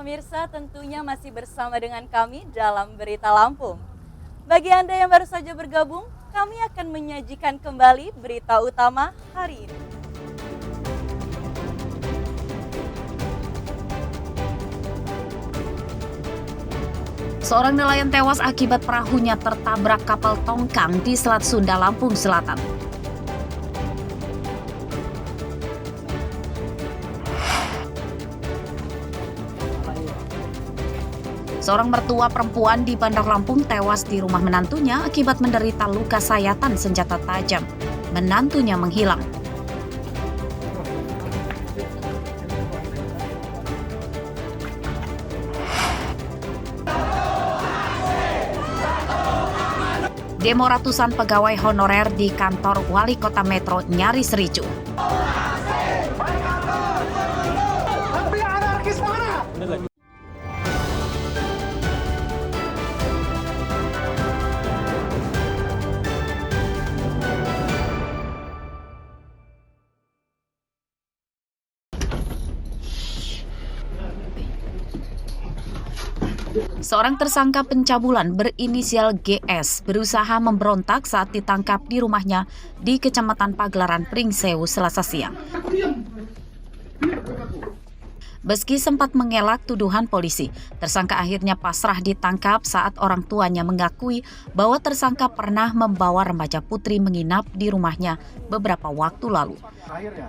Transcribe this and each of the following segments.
pemirsa, tentunya masih bersama dengan kami dalam Berita Lampung. Bagi Anda yang baru saja bergabung, kami akan menyajikan kembali berita utama hari ini. Seorang nelayan tewas akibat perahunya tertabrak kapal tongkang di Selat Sunda, Lampung Selatan. Seorang mertua perempuan di Bandar Lampung tewas di rumah menantunya akibat menderita luka sayatan senjata tajam. Menantunya menghilang. Demo ratusan pegawai honorer di kantor Wali Kota Metro nyaris ricuh. Seorang tersangka pencabulan berinisial GS berusaha memberontak saat ditangkap di rumahnya di Kecamatan Pagelaran, Pringsewu, Selasa siang. Meski sempat mengelak tuduhan polisi, tersangka akhirnya pasrah ditangkap saat orang tuanya mengakui bahwa tersangka pernah membawa remaja putri menginap di rumahnya beberapa waktu lalu. Akhirnya,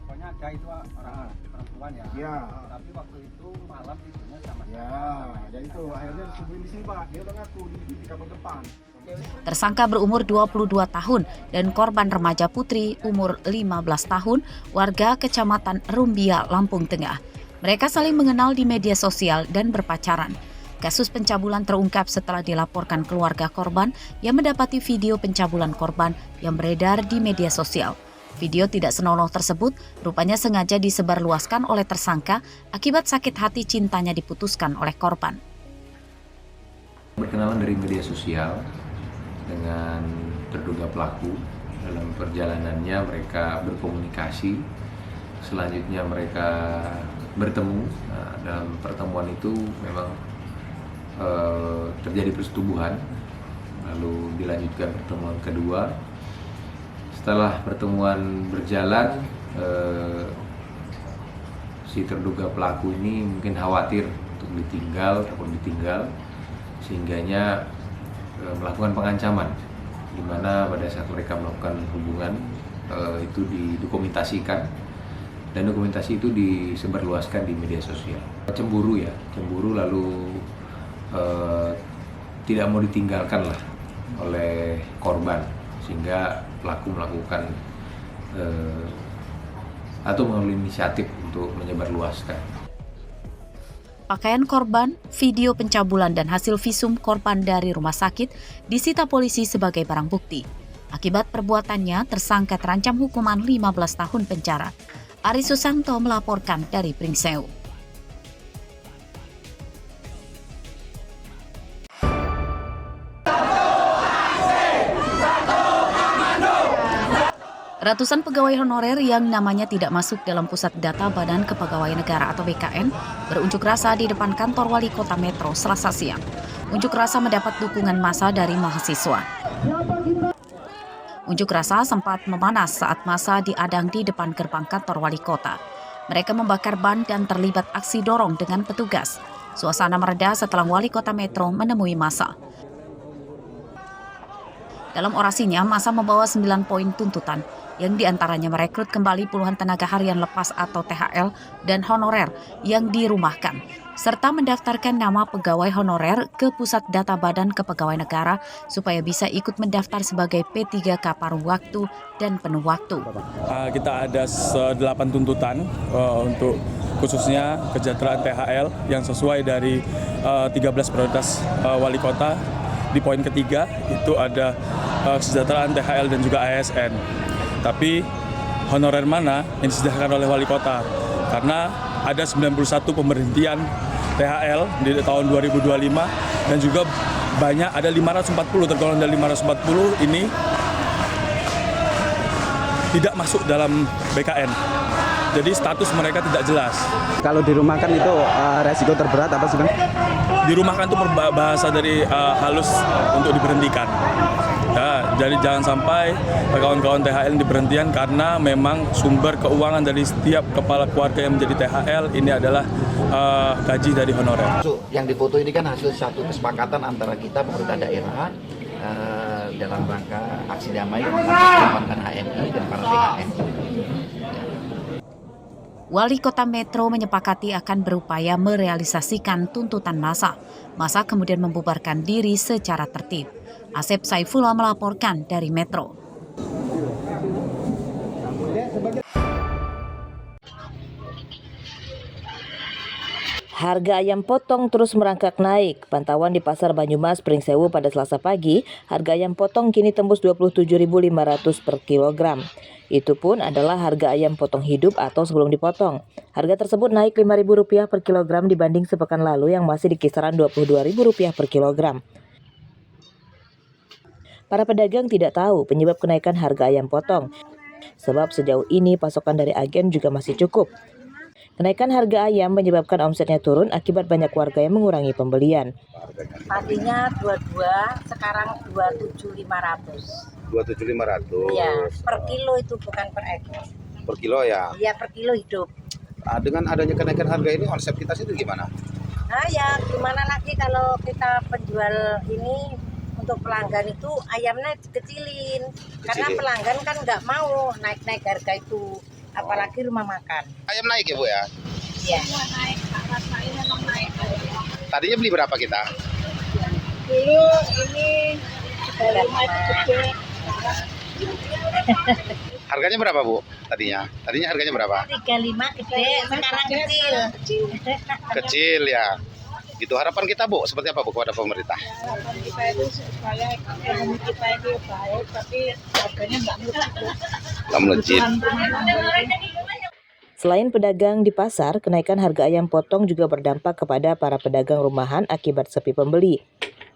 pokoknya ada itu orang perempuan ya. Tapi waktu itu malam tidurnya sama saya. Ya itu akhirnya disembunyiin di sini Pak. Dia udah ngaku di kamar depan. Tersangka berumur 22 tahun dan korban remaja putri umur 15 tahun warga Kecamatan Rumbia, Lampung Tengah. Mereka saling mengenal di media sosial dan berpacaran. Kasus pencabulan terungkap setelah dilaporkan keluarga korban yang mendapati video pencabulan korban yang beredar di media sosial. Video tidak senonoh tersebut rupanya sengaja disebarluaskan oleh tersangka akibat sakit hati cintanya diputuskan oleh korban. Berkenalan dari media sosial dengan terduga pelaku. Dalam perjalanannya mereka berkomunikasi, selanjutnya mereka bertemu. Nah, dalam pertemuan itu memang terjadi persetubuhan, lalu dilanjutkan pertemuan kedua. Setelah pertemuan berjalan, si terduga pelaku ini mungkin khawatir untuk ditinggal, sehingganya melakukan pengancaman, di mana pada saat mereka melakukan hubungan itu didokumentasikan dan dokumentasi itu disebarluaskan di media sosial. Cemburu lalu tidak mau ditinggalkan lah oleh korban, sehingga pelaku melakukan atau mengambil inisiatif untuk menyebarluaskan. Pakaian korban, video pencabulan dan hasil visum korban dari rumah sakit disita polisi sebagai barang bukti. Akibat perbuatannya, tersangka terancam hukuman 15 tahun penjara. Ari Susanto melaporkan dari Pringsewu. Ratusan pegawai honorer yang namanya tidak masuk dalam Pusat Data Badan Kepegawaian Negara atau BKN berunjuk rasa di depan kantor Wali Kota Metro Selasa siang. Unjuk rasa mendapat dukungan massa dari mahasiswa. Unjuk rasa sempat memanas saat massa diadang di depan gerbang kantor Wali Kota. Mereka membakar ban dan terlibat aksi dorong dengan petugas. Suasana mereda setelah Wali Kota Metro menemui massa. Dalam orasinya, massa membawa 9 poin tuntutan, yang diantaranya merekrut kembali puluhan tenaga harian lepas atau THL dan honorer yang dirumahkan, serta mendaftarkan nama pegawai honorer ke Pusat Data Badan Kepegawaian Negara supaya bisa ikut mendaftar sebagai P3K paruh waktu dan penuh waktu. Kita ada 8 tuntutan untuk khususnya kesejahteraan THL yang sesuai dari 13 prioritas Wali Kota. Di poin ketiga itu ada kesejahteraan THL dan juga ASN. Tapi honorer mana yang disediakan oleh Wali Kota? Karena ada 91 pemberhentian THL di tahun 2025 dan juga banyak ada 540 tergolong dari 540 ini tidak masuk dalam BKN. jadi status mereka tidak jelas. Kalau dirumahkan itu resiko terberat apa sih Bang? Dirumahkan itu bahasa dari halus untuk diberhentikan. Ya, jadi jangan sampai kawan-kawan THL diberhentikan karena memang sumber keuangan dari setiap kepala keluarga yang menjadi THL ini adalah gaji dari honorer. Yang difoto ini kan hasil satu kesepakatan antara kita pemerintah daerah dalam rangka aksi damai menyelamatkan HMI dan para THL. Wali Kota Metro menyepakati akan berupaya merealisasikan tuntutan massa. Massa kemudian membubarkan diri secara tertib. Asep Saifullah melaporkan dari Metro. Harga ayam potong terus merangkak naik. Pantauan di Pasar Banyumas, Pringsewu pada Selasa pagi, harga ayam potong kini tembus Rp27.500 per kilogram. Itu pun adalah harga ayam potong hidup atau sebelum dipotong. Harga tersebut naik Rp5.000 per kilogram dibanding sepekan lalu yang masih di kisaran Rp22.000 per kilogram. Para pedagang tidak tahu penyebab kenaikan harga ayam potong, sebab sejauh ini pasokan dari agen juga masih cukup. Kenaikan harga ayam menyebabkan omsetnya turun akibat banyak warga yang mengurangi pembelian. Tadinya 22, sekarang 27.500. 27.500. Ya, per kilo itu bukan per ekor. Per kilo ya. Iya, per kilo hidup. Dengan adanya kenaikan harga ini konsep kita situ gimana? Nah ya, gimana lagi kalau kita penjual ini untuk pelanggan itu ayamnya kecilin. Karena pelanggan kan nggak mau naik-naik harga itu, apalagi rumah makan. Ayam naik ya Bu ya? Iya. Tadinya beli berapa kita? Dulu ini 35 itu gede. Harganya berapa Bu? Tadinya harganya berapa? 35 gede, sekarang kecil. Kecil ya. Gitu harapan kita Bu, seperti apa Bu kepada pemerintah? Harapan kita itu supaya ekonomi kita itu baik, tapi harganya nggak melejit. Selain pedagang di pasar, kenaikan harga ayam potong juga berdampak kepada para pedagang rumahan akibat sepi pembeli.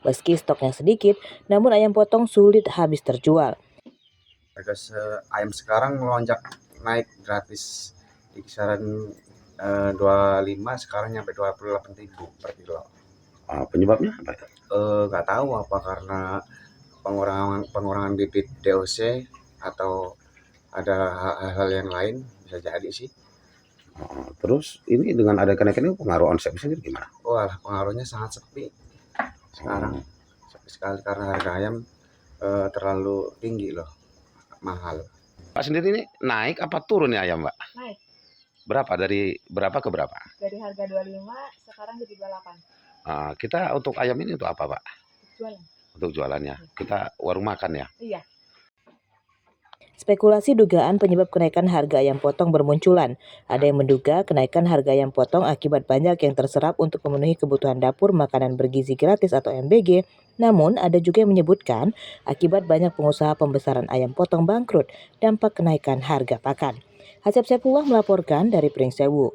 Meski stoknya sedikit, namun ayam potong sulit habis terjual. Harga ayam sekarang melonjak naik gratis di kisaran 25, sekarang nyampe 28.000 per kilo. Penyebabnya apa? Nggak tahu apa karena pengurangan bibit DOC atau ada hal-hal yang lain, bisa jadi sih. Terus ini dengan ada kenaikan ini pengaruh omset sendiri gimana? Wah, pengaruhnya sangat sepi sekarang. Sepi sekali karena harga ayam terlalu tinggi loh, mahal. Pak sendiri ini naik apa turun ya ayam Mbak? Naik. Berapa dari berapa ke berapa? Dari harga 25 sekarang jadi 28. Kita untuk ayam ini untuk apa Pak? Jualan. Untuk jualannya. Kita warung makan ya? Iya. Spekulasi dugaan penyebab kenaikan harga ayam potong bermunculan. Ada yang menduga kenaikan harga ayam potong akibat banyak yang terserap untuk memenuhi kebutuhan dapur makanan bergizi gratis atau MBG. Namun ada juga yang menyebutkan akibat banyak pengusaha pembesaran ayam potong bangkrut dampak kenaikan harga pakan. Asep Saifullah melaporkan dari Pringsewu.